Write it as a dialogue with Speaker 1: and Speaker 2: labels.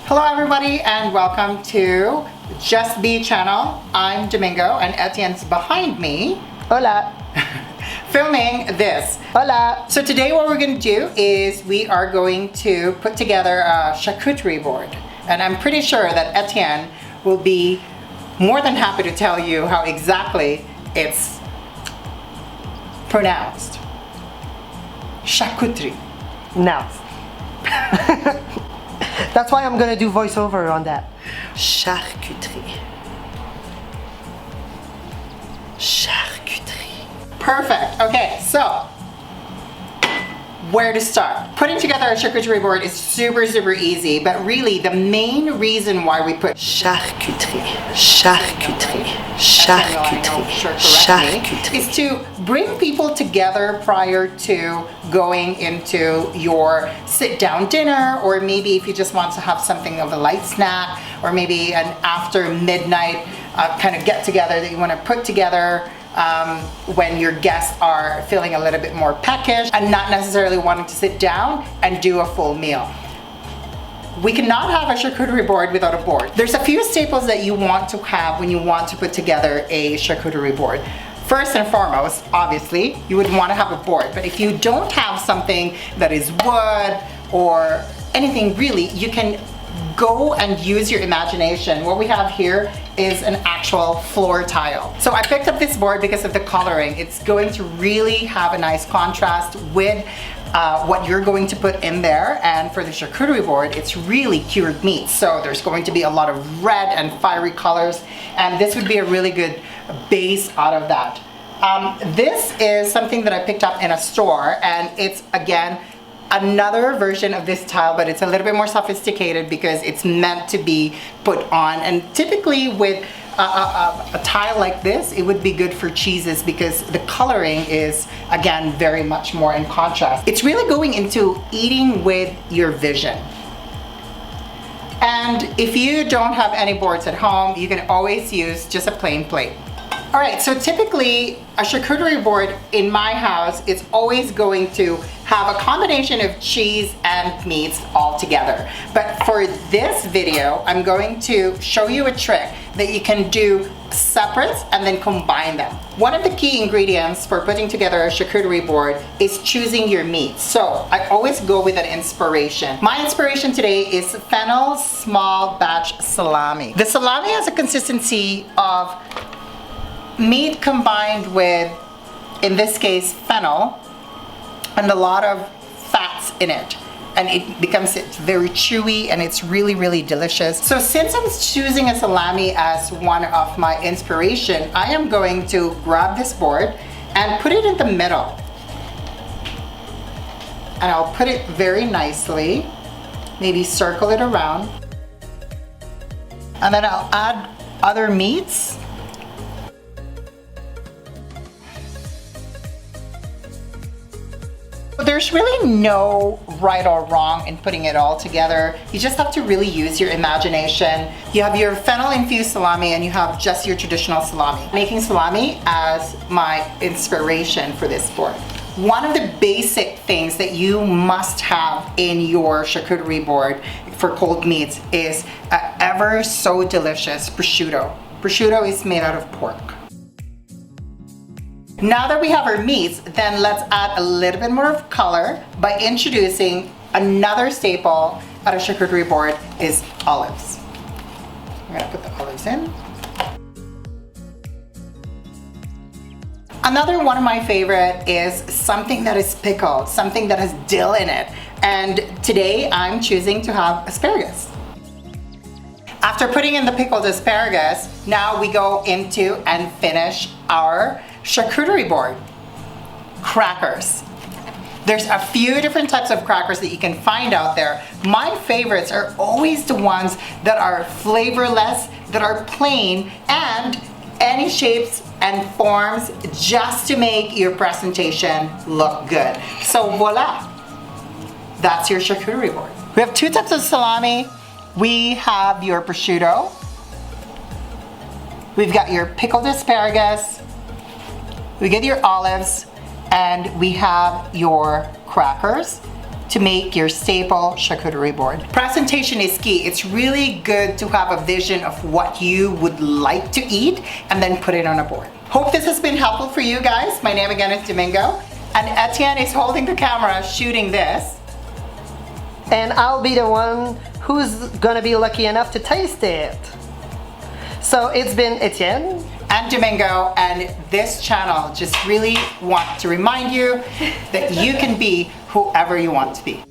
Speaker 1: Hello everybody and welcome to Just Be channel. I'm Domingo and Etienne's behind me.
Speaker 2: Hola.
Speaker 1: Filming this.
Speaker 2: Hola.
Speaker 1: So today what we're going to do is we are going to put together a charcuterie board. And I'm pretty sure that Etienne will be more than happy to tell you how exactly it's pronounced. Charcuterie.
Speaker 2: No. That's why I'm gonna do voiceover on that. Charcuterie. Charcuterie.
Speaker 1: Perfect. Okay, so where to start? Putting together a charcuterie board is super easy, but really the main reason why we put
Speaker 2: charcuterie, charcuterie, charcuterie, charcuterie
Speaker 1: is to bring people together prior to going into your sit-down dinner, or maybe if you just want to have something of a light snack, or maybe an after midnight kind of get together that you want to put together when your guests are feeling a little bit more peckish and not necessarily wanting to sit down and do a full meal. We cannot have a charcuterie board without a board. There's a few staples that you want to have when you want to put together a charcuterie board. First and foremost, obviously, you would want to have a board, but if you don't have something that is wood or anything really, you can go and use your imagination. What we have here is an actual floor tile. So I picked up this board because of the coloring. It's going to really have a nice contrast with what you're going to put in there. And for the charcuterie board, it's really cured meat. So there's going to be a lot of red and fiery colors. And this would be a really good base out of that. This is something that I picked up in a store, and it's, again, another version of this tile, but it's a little bit more sophisticated because it's meant to be put on. And typically with a tile like this, it would be good for cheeses because the coloring is, again, very much more in contrast. It's really going into eating with your vision. And if you don't have any boards at home, you can always use just a plain plate. All right, so typically a charcuterie board in my house is always going to have a combination of cheese and meats all together. But for this video, I'm going to show you a trick that you can do separate and then combine them. One of the key ingredients for putting together a charcuterie board is choosing your meat. So I always go with an inspiration. My inspiration today is fennel small batch salami. The salami has a consistency of meat combined with, in this case, fennel, and a lot of fats in it. And it becomes very chewy and it's really delicious. So since I'm choosing a salami as one of my inspiration, I am going to grab this board and put it in the middle. And I'll put it very nicely, maybe circle it around. And then I'll add other meats. There's really no right or wrong in putting it all together. You just have to really use your imagination. You have your fennel infused salami and you have just your traditional salami. Making salami as my inspiration for this board. One of the basic things that you must have in your charcuterie board for cold meats is a ever so delicious prosciutto. Prosciutto is made out of pork. Now that we have our meats, then let's add a little bit more of color by introducing another staple at a charcuterie board is olives. I'm gonna put the olives in. Another one of my favorite is something that is pickled, something that has dill in it. And today I'm choosing to have asparagus. After putting in the pickled asparagus, now we go into and finish our charcuterie board. Crackers. There's a few different types of crackers that you can find out there. My favorites are always the ones that are flavorless, that are plain, and any shapes and forms just to make your presentation look good. So voila, that's your charcuterie board. We have two types of salami. We have your prosciutto. We've got your pickled asparagus. We get your olives, And we have your crackers to make your staple charcuterie board. Presentation is key. It's really good to have a vision of what you would like to eat and then put it on a board. Hope this has been helpful for you guys. My name again is Domingo, and Etienne is holding the camera shooting this.
Speaker 2: And I'll be the one who's gonna be lucky enough to taste it. So it's been Etienne
Speaker 1: and Domingo, and this channel just really want to remind you that you can be whoever you want to be.